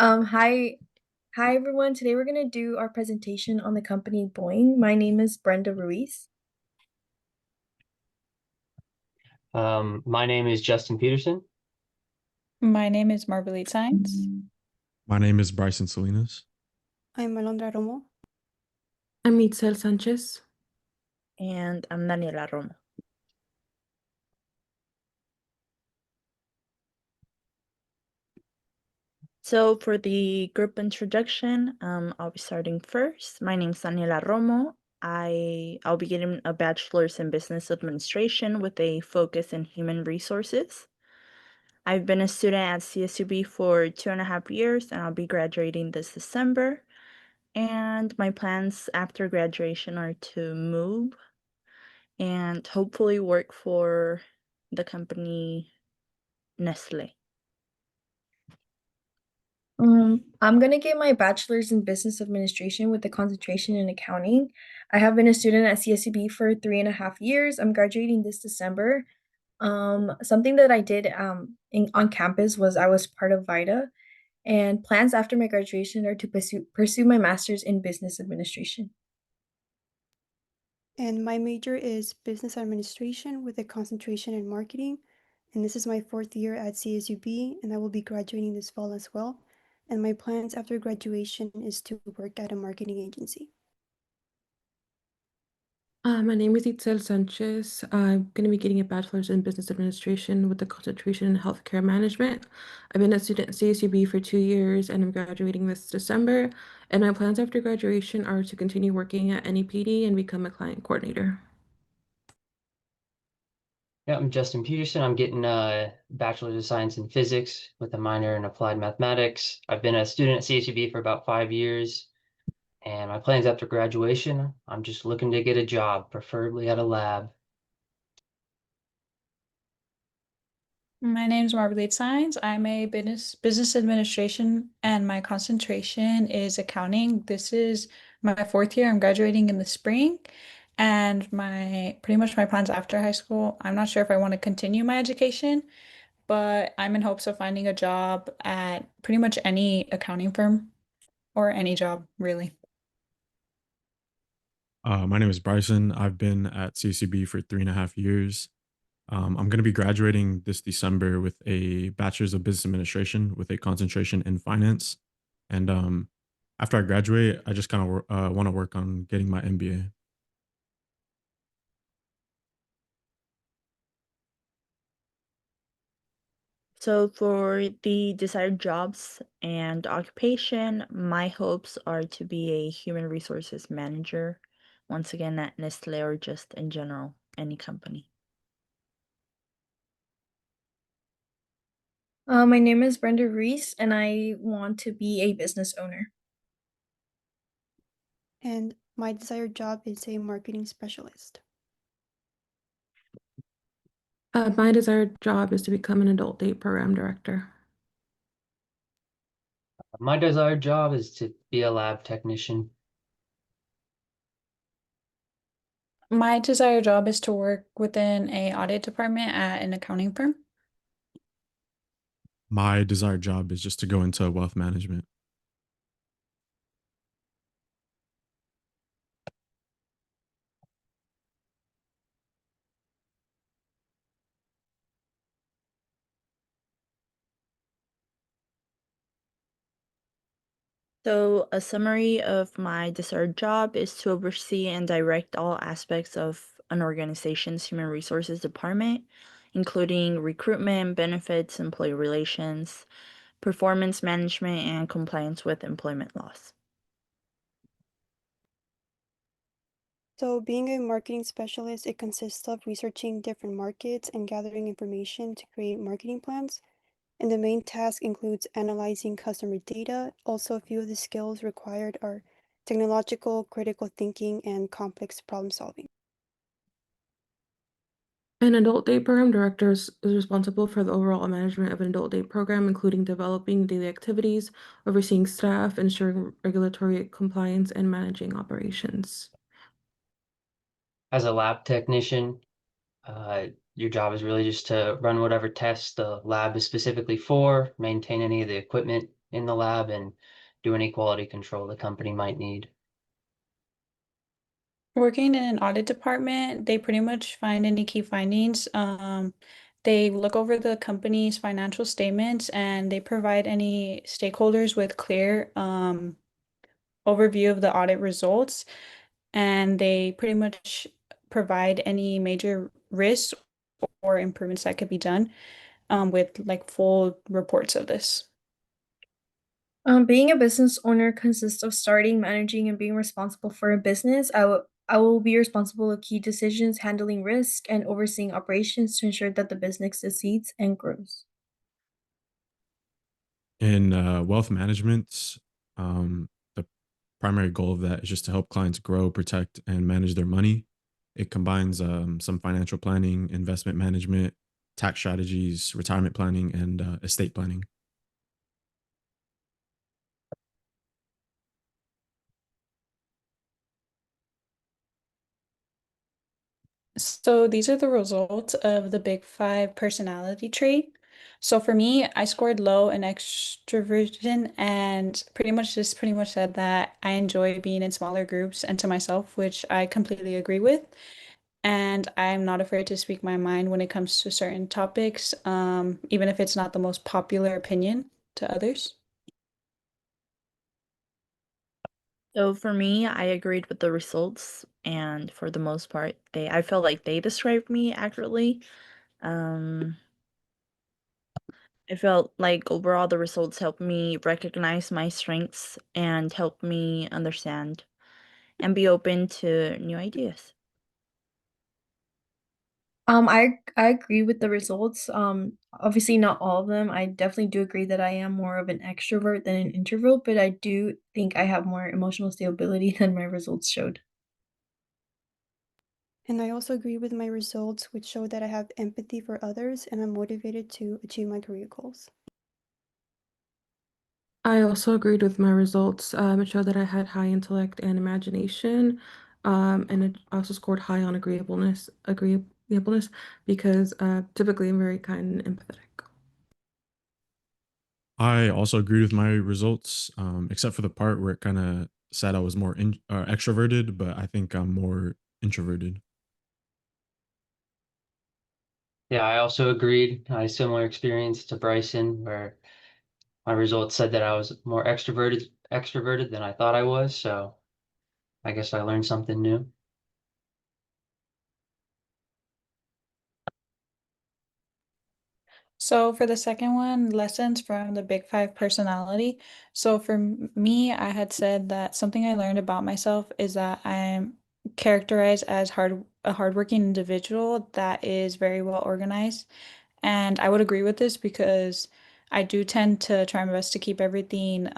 Hi, everyone. Today we're gonna do our presentation on the company Boeing. My name is Brenda Ruiz. My name is Justin Peterson. My name is Marguerite Science. My name is Bryson Salinas. I'm Alondra Romo. I'm Itzel Sanchez. And I'm Daniela Romo. So for the group introduction, I'll be starting first. My name is Daniela Romo. I'll be getting a bachelor's in business administration with a focus in human resources. I've been a student at CSUB for 2.5 years, and I'll be graduating this December. And my plans after graduation are to move and hopefully work for the company Nestle. I'm gonna get my bachelor's in business administration with a concentration in accounting. I have been a student at CSUB for 3.5 years. I'm graduating this December. Something that I did on campus was I was part of VITA, and plans after my graduation are to pursue my master's in business administration. And my major is business administration with a concentration in marketing. And this is my 4th year at CSUB, and I will be graduating this fall as well. And my plans after graduation is to work at a marketing agency. My name is Itzel Sanchez. I'm going to be getting a bachelor's in business administration with a concentration in healthcare management. I've been a student at CSUB for 2 years and I'm graduating this December. And my plans after graduation are to continue working at NEPD and become a client coordinator. Yeah, I'm Justin Peterson. I'm getting a Bachelor's of Science in Physics with a minor in Applied Mathematics. I've been a student at CSUB for about 5 years. And my plans after graduation, I'm just looking to get a job, preferably at a lab. My name is Marguerite Science. I'm a business administration and my concentration is accounting. This is my 4th year. I'm graduating in the spring. And pretty much my plans after high school, I'm not sure if I want to continue my education, but I'm in hopes of finding a job at pretty much any accounting firm or any job, really. My name is Bryson. I've been at CCB for 3.5 years. I'm going to be graduating this December with a bachelor's of business administration with a concentration in finance. And after I graduate, I just kind of want to work on getting my MBA. So for the desired jobs and occupation, my hopes are to be a human resources manager, once again at Nestle or just in general, any company. My name is Brenda Ruiz, and I want to be a business owner. And my desired job is a marketing specialist. My desired job is to become an adult date program director. My desired job is to be a lab technician. My desired job is to work within a audit department at an accounting firm. My desired job is just to go into wealth management. So a summary of my desired job is to oversee and direct all aspects of an organization's human resources department, including recruitment, benefits, employee relations, performance management, and compliance with employment laws. So being a marketing specialist, it consists of researching different markets and gathering information to create marketing plans. And the main task includes analyzing customer data. Also, a few of the skills required are technological, critical thinking, and complex problem solving. An adult day program director is responsible for the overall management of an adult day program, including developing daily activities, overseeing staff, ensuring regulatory compliance, and managing operations. As a lab technician, your job is really just to run whatever tests the lab is specifically for, maintain any of the equipment, in the lab and do any quality control the company might need. Working in an audit department, they pretty much find any key findings. They look over the company's financial statements and they provide any stakeholders with clear overview of the audit results. And they pretty much provide any major risks or improvements that could be done with like full reports of this. Being a business owner consists of starting, managing, and being responsible for a business. I will be responsible for key decisions, handling risk, and overseeing operations to ensure that the business succeeds and grows. In wealth management, the primary goal of that is just to help clients grow, protect, and manage their money. It combines some financial planning, investment management, tax strategies, retirement planning, and estate planning. So these are the results of the Big Five personality trait. So for me, I scored low in extroversion and pretty much said that I enjoy being in smaller groups and to myself, which I completely agree with. And I'm not afraid to speak my mind when it comes to certain topics, even if it's not the most popular opinion to others. So for me, I agreed with the results, and for the most part, I felt like they described me accurately. Um, I felt like overall the results helped me recognize my strengths and help me understand and be open to new ideas. I agree with the results. Obviously not all of them. I definitely do agree that I am more of an extrovert than an introvert, but I do think I have more emotional stability than my results showed. And I also agree with my results, which show that I have empathy for others and I'm motivated to achieve my career goals. I also agreed with my results. It showed that I had high intellect and imagination, and it also scored high on agreeableness because typically I'm very kind and empathetic. I also agreed with my results, except for the part where it kind of said I was more extroverted, but I think I'm more introverted. Yeah, I also agreed. I had a similar experience to Bryson where my results said that I was more extroverted than I thought I was, so I guess I learned something new. So for the second one, lessons from the Big Five personality. So for me, I had said that something I learned about myself is that I'm characterized as a hardworking individual that is very well organized. And I would agree with this because I do tend to try my best to keep everything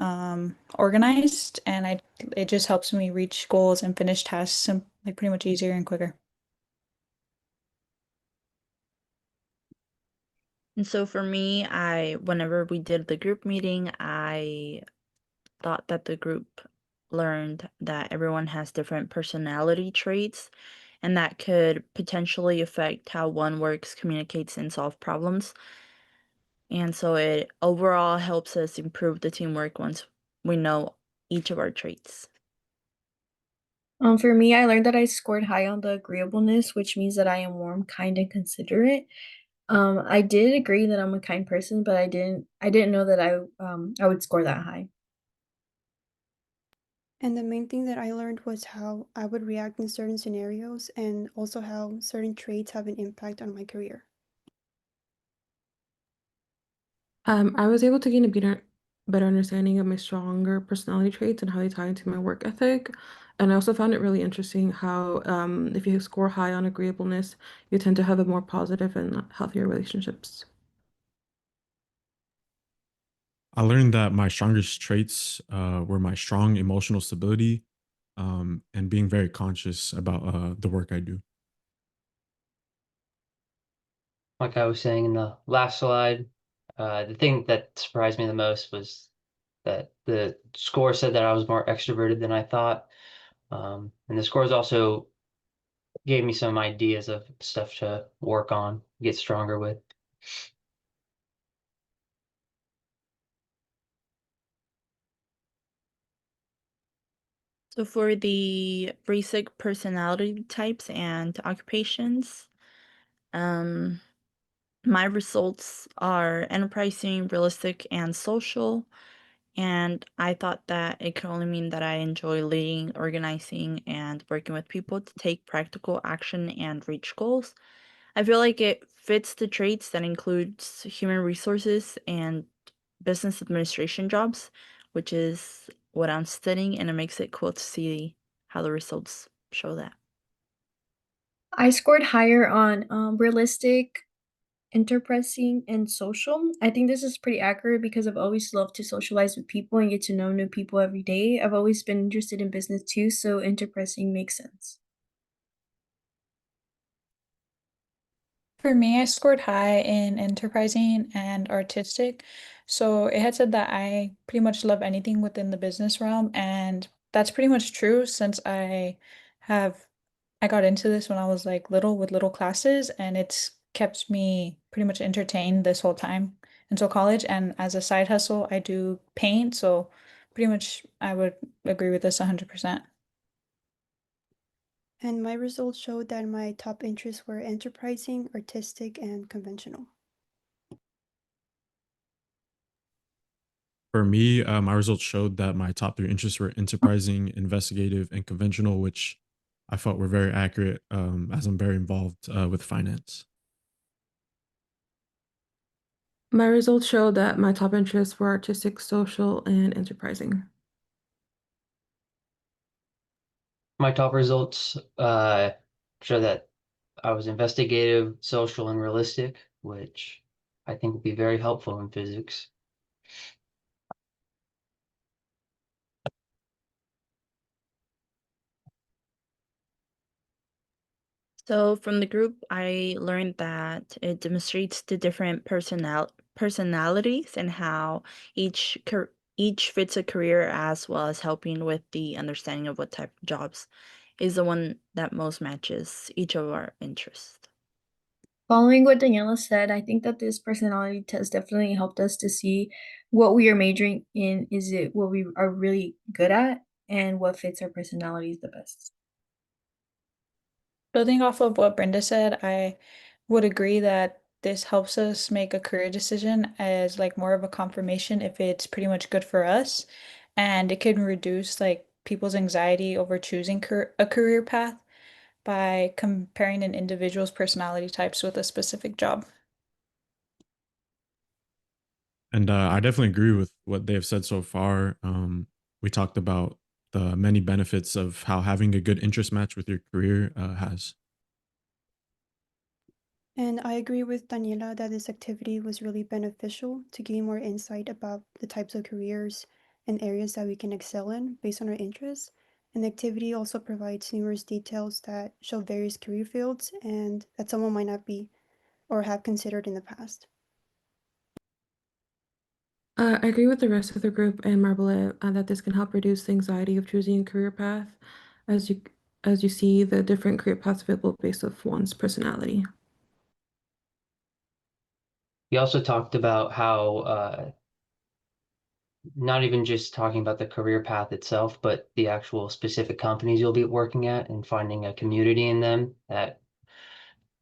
organized, and it just helps me reach goals and finish tasks like pretty much easier and quicker. And so for me, whenever we did the group meeting, I thought that the group learned that everyone has different personality traits, and that could potentially affect how one works, communicates, and solve problems. And so it overall helps us improve the teamwork once we know each of our traits. For me, I learned that I scored high on the agreeableness, which means that I am warm, kind, and considerate. I did agree that I'm a kind person, but I didn't know that I would score that high. And the main thing that I learned was how I would react in certain scenarios and also how certain traits have an impact on my career. I was able to gain a better understanding of my stronger personality traits and how they tie into my work ethic. And I also found it really interesting how if you score high on agreeableness, you tend to have a more positive and healthier relationships. I learned that my strongest traits were my strong emotional stability and being very conscious about the work I do. Like I was saying in the last slide, the thing that surprised me the most was that the score said that I was more extroverted than I thought. And the scores also gave me some ideas of stuff to work on, get stronger with. So for the basic personality types and occupations, my results are enterprising, realistic, and social. And I thought that it could only mean that I enjoy leading, organizing, and working with people to take practical action and reach goals. I feel like it fits the traits that includes human resources and business administration jobs, which is what I'm studying, and it makes it cool to see how the results show that. I scored higher on realistic, enterprising, and social. I think this is pretty accurate because I've always loved to socialize with people and get to know new people every day. I've always been interested in business too, so enterprising makes sense. For me, I scored high in enterprising and artistic. So it had said that I pretty much love anything within the business realm, and that's pretty much true since I got into this when I was like little with little classes, and it's kept me pretty much entertained this whole time until college. And as a side hustle, I do paint, so pretty much I would agree with this 100%. And my results showed that my top interests were enterprising, artistic, and conventional. For me, my results showed that my top three interests were enterprising, investigative, and conventional, which I felt were very accurate as I'm very involved with finance. My results showed that my top interests were artistic, social, and enterprising. My top results show that I was investigative, social, and realistic, which I think would be very helpful in physics. So from the group, I learned that it demonstrates the different personalities and how each fits a career, as well as helping with the understanding of what type of jobs is the one that most matches each of our interests. Following what Daniela said, I think that this personality test definitely helped us to see what we are majoring in. Is it what we are really good at and what fits our personalities the best? Building off of what Brenda said, I would agree that this helps us make a career decision as like more of a confirmation if it's pretty much good for us, and it can reduce like people's anxiety over choosing a career path by comparing an individual's personality types with a specific job. And I definitely agree with what they have said so far. We talked about the many benefits of how having a good interest match with your career has. And I agree with Daniela that this activity was really beneficial to gain more insight about the types of careers and areas that we can excel in based on our interests. And the activity also provides numerous details that show various career fields and that someone might not be or have considered in the past. I agree with the rest of the group and Marbolette that this can help reduce the anxiety of choosing a career path, as you as you see the different career paths available based off one's personality. We also talked about how not even just talking about the career path itself, but the actual specific companies you'll be working at and finding a community in them that,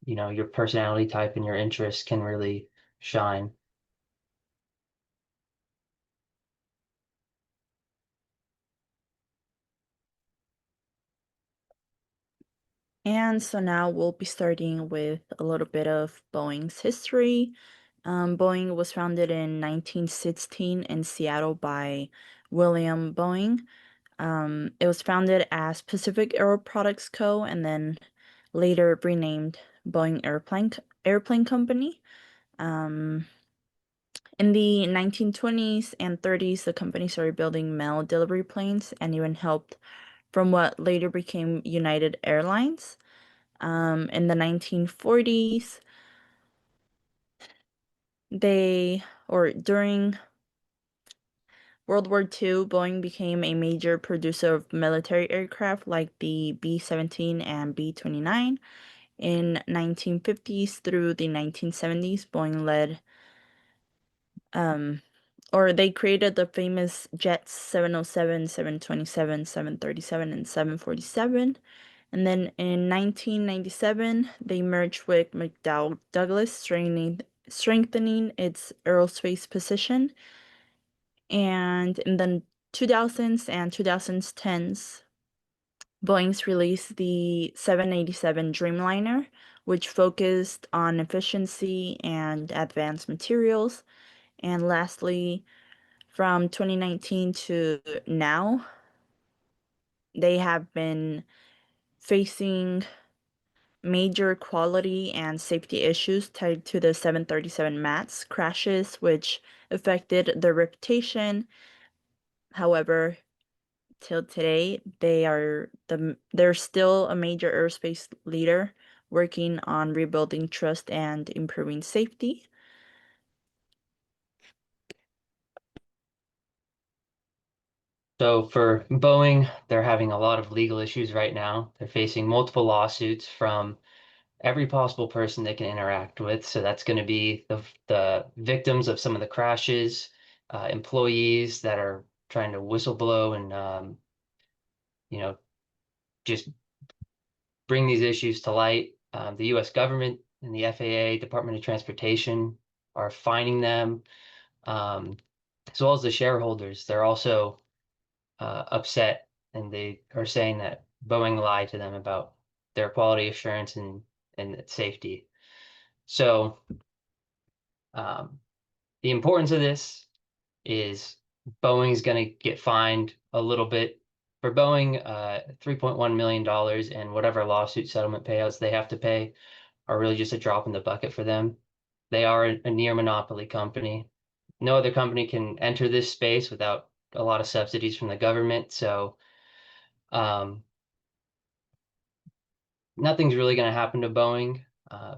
your personality type and your interests can really shine. And so now we'll be starting with a little bit of Boeing's history. Boeing was founded in 1916 in Seattle by William Boeing. It was founded as Pacific Aero Products Co. and then later renamed Boeing Airplane Company. In the 1920s and 30s, the company started building mail delivery planes and even helped from what later became United Airlines. In the 1940s, during World War II, Boeing became a major producer of military aircraft like the B-17 and B-29. In 1950s through the 1970s, Boeing led or they created the famous jets 707, 727, 737, and 747. And then in 1997, they merged with McDowell Douglas, strengthening its aerospace position. And in the 2000s and 2010s, Boeing's released the 787 Dreamliner, which focused on efficiency and advanced materials. And lastly, from 2019 to now, they have been facing major quality and safety issues tied to the 737 MAX crashes, which affected their reputation. However, till today, they're still a major aerospace leader working on rebuilding trust and improving safety. So for Boeing, they're having a lot of legal issues right now. They're facing multiple lawsuits from every possible person they can interact with. So that's going to be the victims of some of the crashes, employees that are trying to whistleblow and just bring these issues to light. The U.S. government and the FAA, Department of Transportation, are fining them, as well as the shareholders. They're also upset, and they are saying that Boeing lied to them about their quality assurance and safety. So the importance of this is Boeing's going to get fined a little bit. For Boeing, $3.1 million and whatever lawsuit settlement payouts they have to pay are really just a drop in the bucket for them. They are a near monopoly company. No other company can enter this space without a lot of subsidies from the government. So nothing's really going to happen to Boeing.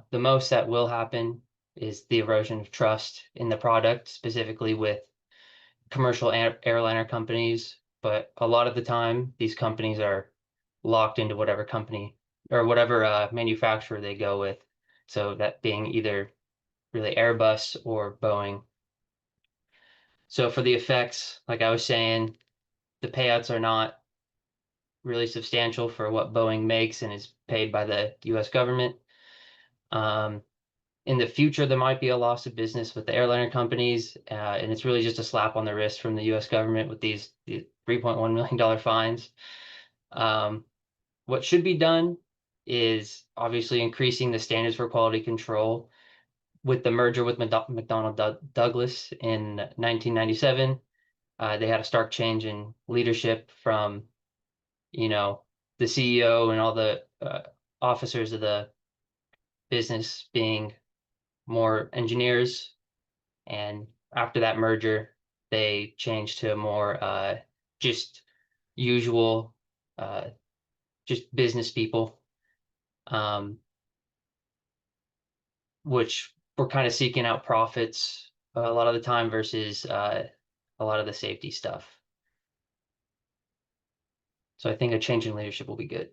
The most that will happen is the erosion of trust in the product, specifically with commercial airliner companies. But a lot of the time, these companies are locked into whatever company or whatever manufacturer they go with. So that being either really Airbus or Boeing. So for the effects, like I was saying, the payouts are not really substantial for what Boeing makes and is paid by the US government. In the future, there might be a loss of business with the airliner companies, and it's really just a slap on the wrist from the US government with these $3.1 million fines. What should be done is obviously increasing the standards for quality control. With the merger with McDonnell Douglas in 1997, they had a stark change in leadership from, the CEO and all the officers of the business being more engineers. And after that merger, they changed to more just usual, just business people, which were kind of seeking out profits a lot of the time versus a lot of the safety stuff. So I think a change in leadership will be good.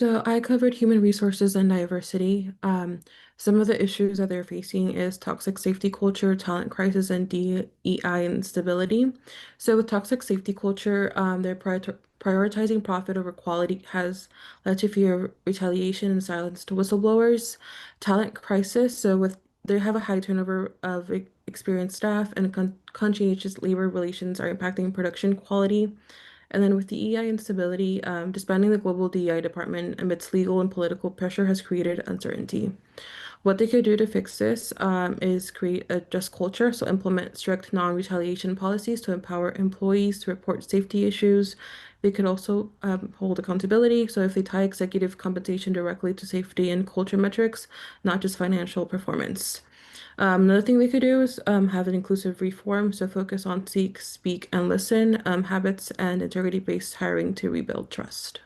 So I covered human resources and diversity. Some of the issues that they're facing is toxic safety culture, talent crisis, and DEI instability. So with toxic safety culture, they're prioritizing profit over quality has led to fear of retaliation and silence to whistleblowers. Talent crisis, so they have a high turnover of experienced staff, and conscientious labor relations are impacting production quality. And then with the EI instability, disbanding the global DEI department amidst legal and political pressure has created uncertainty. What they could do to fix this is create a just culture, so implement strict non-retaliation policies to empower employees to report safety issues. They could also hold accountability, so if they tie executive compensation directly to safety and culture metrics, not just financial performance. Another thing they could do is have an inclusive reform, so focus on seek, speak, and listen habits and integrity-based hiring to rebuild trust.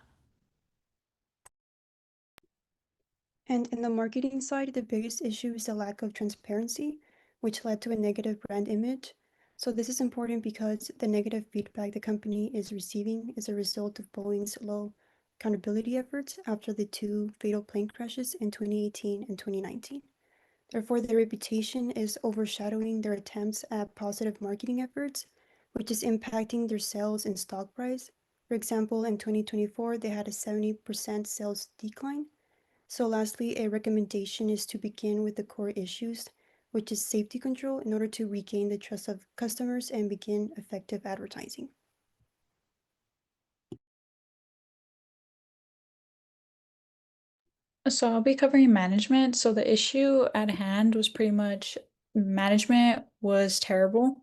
And in the marketing side, the biggest issue is the lack of transparency, which led to a negative brand image. So this is important because the negative feedback the company is receiving is a result of Boeing's low accountability efforts after the two fatal plane crashes in 2018 and 2019. Therefore, their reputation is overshadowing their attempts at positive marketing efforts, which is impacting their sales and stock price. For example, in 2024, they had a 70% sales decline. So lastly, a recommendation is to begin with the core issues, which is safety control, in order to regain the trust of customers and begin effective advertising. So I'll be covering management. So the issue at hand was pretty much management was terrible.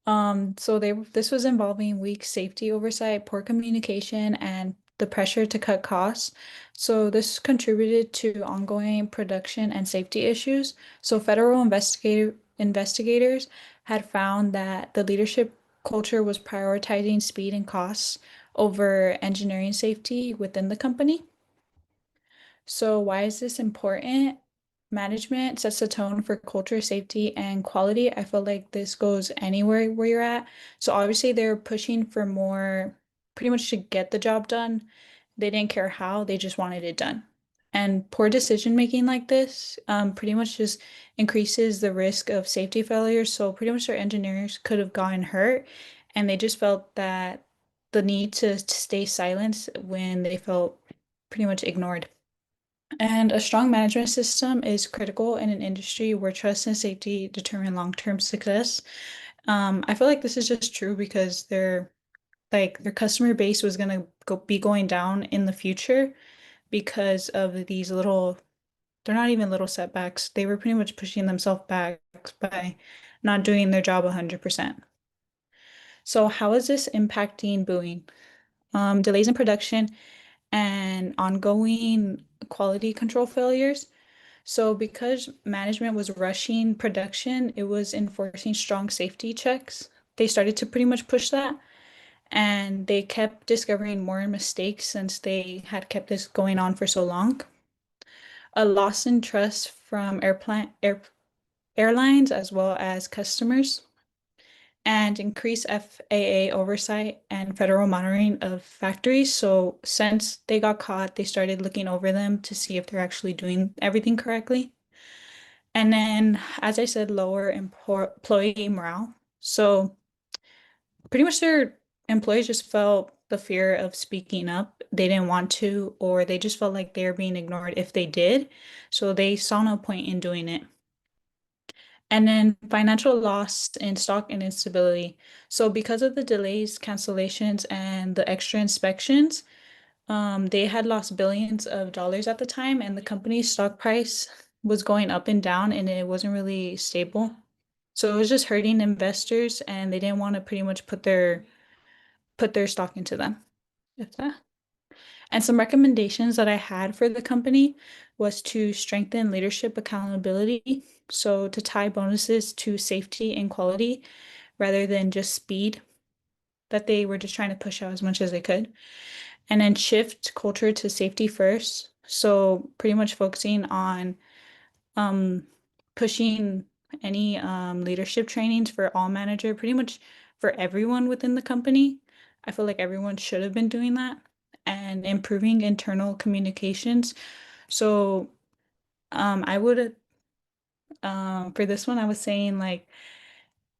So this was involving weak safety oversight, poor communication, and the pressure to cut costs. So this contributed to ongoing production and safety issues. So federal investigators had found that the leadership culture was prioritizing speed and costs over engineering safety within the company. So why is this important? Management sets the tone for culture, safety, and quality. I feel like this goes anywhere where you're at. So obviously they're pushing for more, pretty much to get the job done. They didn't care how, they just wanted it done. And poor decision making like this pretty much just increases the risk of safety failures. So pretty much their engineers could have gotten hurt, and they just felt that the need to stay silent when they felt pretty much ignored. And a strong management system is critical in an industry where trust and safety determine long-term success. I feel like this is just true because their customer base was gonna be going down in the future because of these little, they're not even little setbacks. They were pretty much pushing themselves back by not doing their job 100%. So how is this impacting Boeing? Delays in production and ongoing quality control failures. So because management was rushing production, it was enforcing strong safety checks. They started to pretty much push that, and they kept discovering more mistakes since they had kept this going on for so long. A loss in trust from airlines as well as customers, and increased FAA oversight and federal monitoring of factories. So since they got caught, they started looking over them to see if they're actually doing everything correctly. And then, as I said, lower employee morale. So pretty much their employees just felt the fear of speaking up. They didn't want to, or they just felt like they were being ignored if they did. So they saw no point in doing it. And then financial loss in stock and instability. So because of the delays, cancellations, and the extra inspections, they had lost billions of dollars at the time, and the company's stock price was going up and down, and it wasn't really stable. So it was just hurting investors, and they didn't want to pretty much put their stock into them. If that. And some recommendations that I had for the company was to strengthen leadership accountability. So to tie bonuses to safety and quality rather than just speed, that they were just trying to push out as much as they could. And then shift culture to safety first. So pretty much focusing on pushing any leadership trainings for all manager, pretty much for everyone within the company. I feel like everyone should have been doing that, and improving internal communications. So I would for this one, I was saying like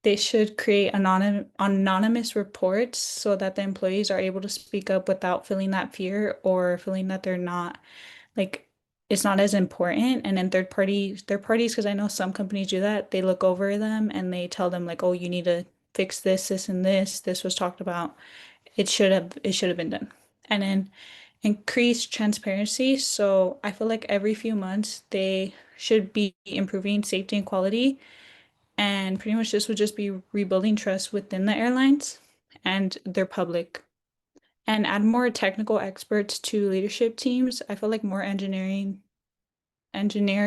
they should create anonymous reports so that the employees are able to speak up without feeling that fear or feeling that they're not like it's not as important. And then third parties, because I know some companies do that, they look over them and they tell them like, oh, you need to fix this and this was talked about. It should have been done. And then increase transparency. So I feel like every few months they should be improving safety and quality. And pretty much this would just be rebuilding trust within the airlines and their public. And add more technical experts to leadership teams. I feel like more engineers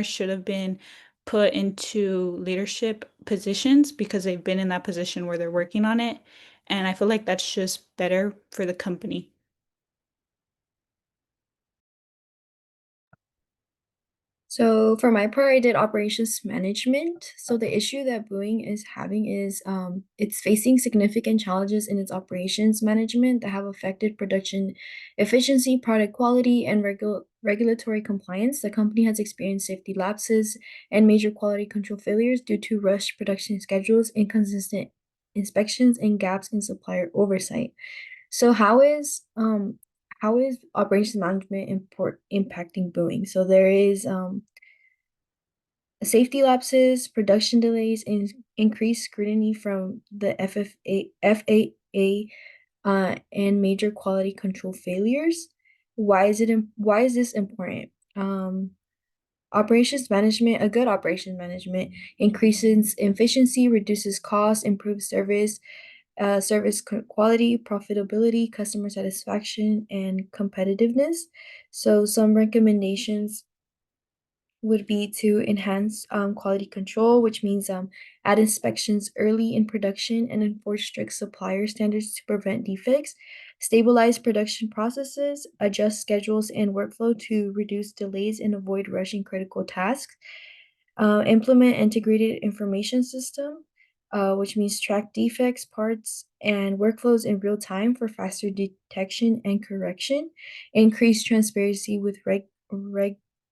should have been put into leadership positions because they've been in that position where they're working on it. And I feel like that's just better for the company. So for my part, I did operations management. So the issue that Boeing is having is it's facing significant challenges in its operations management that have affected production efficiency, product quality, and regulatory compliance. The company has experienced safety lapses and major quality control failures due to rushed production schedules, inconsistent inspections, and gaps in supplier oversight. So how is operations management impacting Boeing? So there is safety lapses, production delays, and increased scrutiny from the FAA and major quality control failures. Why is this important? Operations management, a good operations management increases efficiency, reduces costs, improves service quality, profitability, customer satisfaction, and competitiveness. So some recommendations would be to enhance quality control, which means add inspections early in production and enforce strict supplier standards to prevent defects, stabilize production processes, adjust schedules and workflow to reduce delays and avoid rushing critical tasks, implement integrated information system, which means track defects, parts, and workflows in real time for faster detection and correction, increase transparency with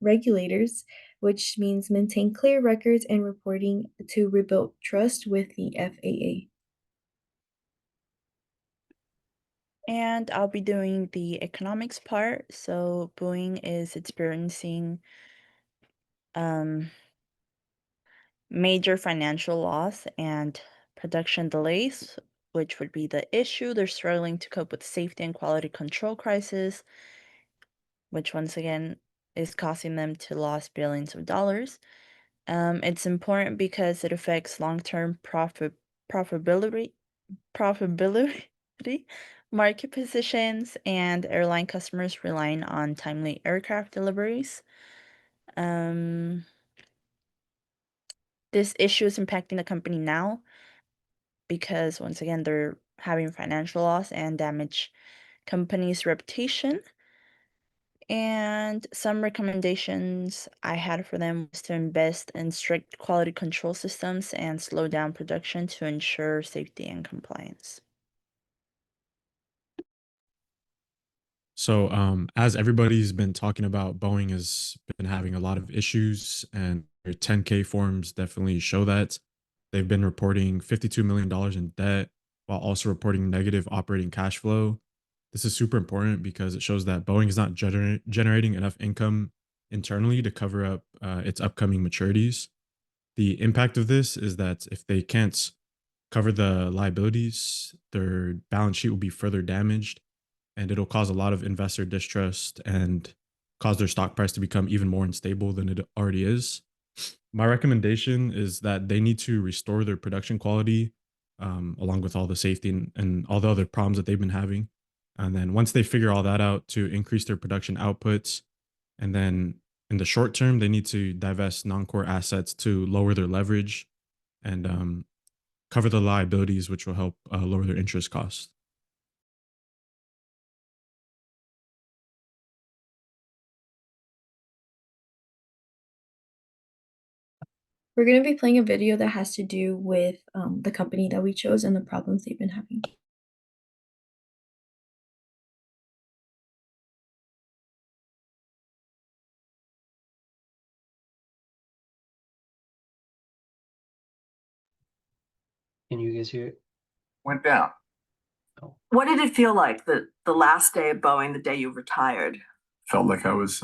regulators, which means maintain clear records and reporting to rebuild trust with the FAA. And I'll be doing the economics part. So Boeing is experiencing major financial loss and production delays, which would be the issue. They're struggling to cope with safety and quality control crisis, which once again is costing them to lose billions of dollars. It's important because it affects long-term profitability, market positions, and airline customers relying on timely aircraft deliveries. This issue is impacting the company now because once again they're having financial loss and damage company's reputation. And some recommendations I had for them was to invest in strict quality control systems and slow down production to ensure safety and compliance. So, as everybody's been talking about, Boeing has been having a lot of issues, and their 10K forms definitely show that. They've been reporting $52 million in debt while also reporting negative operating cash flow. This is super important because it shows that Boeing is not generating enough income internally to cover up its upcoming maturities. The impact of this is that if they can't cover the liabilities, their balance sheet will be further damaged, and it'll cause a lot of investor distrust and cause their stock price to become even more unstable than it already is. My recommendation is that they need to restore their production quality, along with all the safety and all the other problems that they've been having. And then once they figure all that out, to increase their production outputs. And then in the short term, they need to divest non-core assets to lower their leverage and cover the liabilities, which will help lower their interest costs. We're going to be playing a video that has to do with the company that we chose and the problems they've been having. Can you guys hear it? Went down. Oh. What did it feel like the last day of Boeing, the day you retired? Felt like I was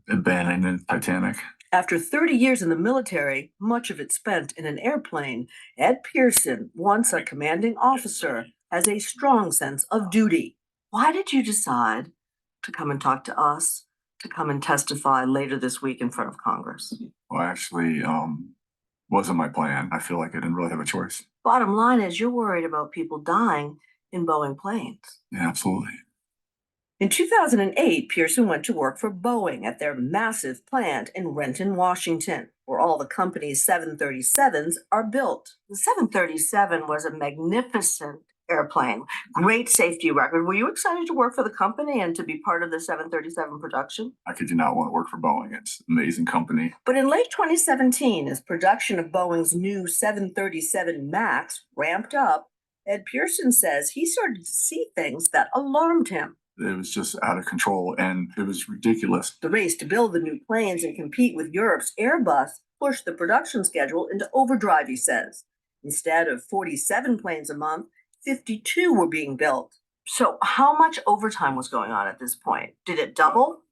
abandoning the Titanic. After 30 years in the military, much of it spent in an airplane, Ed Pearson, once a commanding officer, has a strong sense of duty. Why did you decide to come and talk to us, to come and testify later this week in front of Congress? Well, actually, wasn't my plan. I feel like I didn't really have a choice. Bottom line is you're worried about people dying in Boeing planes. Yeah, absolutely. In 2008, Pearson went to work for Boeing at their massive plant in Renton, Washington, where all the company's 737s are built. The 737 was a magnificent airplane. Great safety record. Were you excited to work for the company and to be part of the 737 production? I kid you not, want to work for Boeing. It's an amazing company. But in late 2017, as production of Boeing's new 737 MAX ramped up, Ed Pearson says he started to see things that alarmed him. It was just out of control and it was ridiculous. The race to build the new planes and compete with Europe's Airbus pushed the production schedule into overdrive, he says. Instead of 47 planes a month, 52 were being built. So how much overtime was going on at this point? Did it double?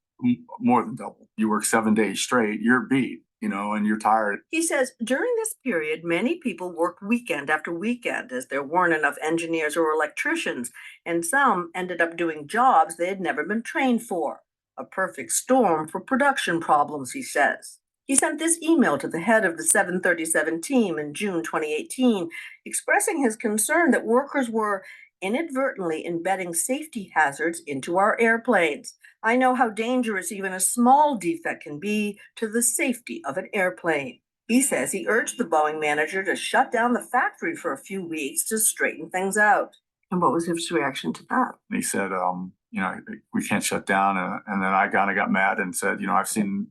More than double. You work 7 days straight, you're beat, and you're tired. He says during this period, many people worked weekend after weekend as there weren't enough engineers or electricians, and some ended up doing jobs they had never been trained for. A perfect storm for production problems, he says. He sent this email to the head of the 737 team in June 2018, expressing his concern that workers were inadvertently embedding safety hazards into our airplanes. I know how dangerous even a small defect can be to the safety of an airplane. He says he urged the Boeing manager to shut down the factory for a few weeks to straighten things out. And what was his reaction to that? He said, we can't shut down. And then I kind of got mad and said, I've seen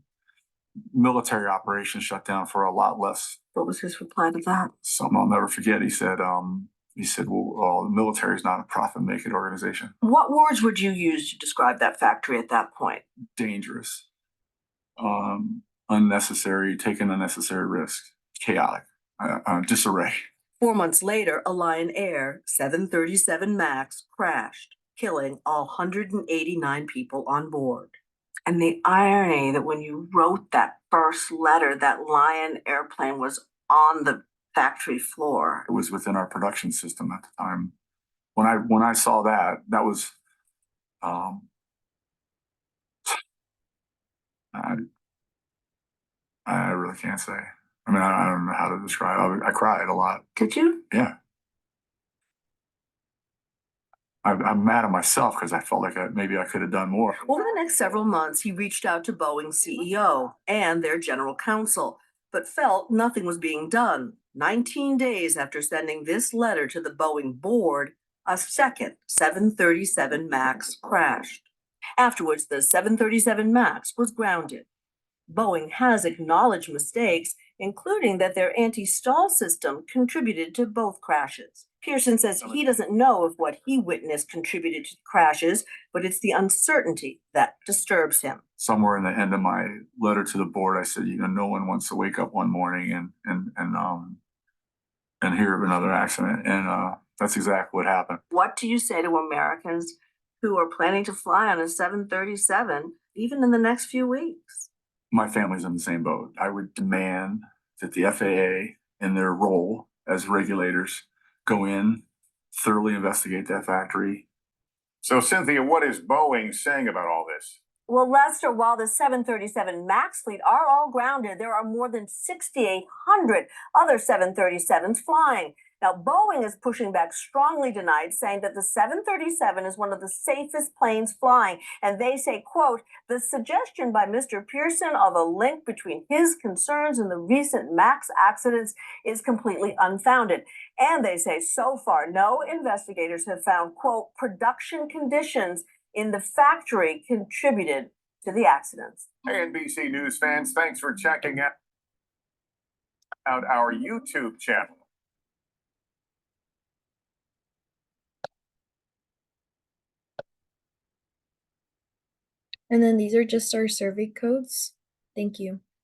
military operations shut down for a lot less. What was his reply to that? Something I'll never forget. He said, well, the military is not a profit-making organization. What words would you use to describe that factory at that point? Dangerous, unnecessary, taking unnecessary risks, chaotic, disarray. 4 months later, a Lion Air 737 MAX crashed, killing all 189 people on board. And the irony that when you wrote that first letter, that Lion airplane was on the factory floor. It was within our production system at the time. When I saw that was I really can't say. I mean, I don't know how to describe. I cried a lot. Did you? Yeah. I'm mad at myself because I felt like maybe I could have done more. Over the next several months, he reached out to Boeing's CEO and their general counsel, but felt nothing was being done. 19 days after sending this letter to the Boeing board, a second 737 MAX crashed. Afterwards, the 737 MAX was grounded. Boeing has acknowledged mistakes, including that their anti-stall system contributed to both crashes. Pearson says he doesn't know if what he witnessed contributed to crashes, but it's the uncertainty that disturbs him. Somewhere in the end of my letter to the board, I said, no one wants to wake up one morning and hear of another accident. And that's exactly what happened. What do you say to Americans who are planning to fly on a 737, even in the next few weeks? My family's in the same boat. I would demand that the FAA, in their role as regulators, go in, thoroughly investigate that factory. So, Cynthia, what is Boeing saying about all this? Well, Lester, while the 737 MAX fleet are all grounded, there are more than 6,800 other 737s flying. Now, Boeing is pushing back strongly tonight, saying that the 737 is one of the safest planes flying. And they say, quote, the suggestion by Mr. Pearson of a link between his concerns and the recent MAX accidents is completely unfounded. And they say, so far, no investigators have found, quote, production conditions in the factory contributed to the accidents. Hey, NBC News fans, thanks for checking out our YouTube channel. And then these are just our survey codes. Thank you.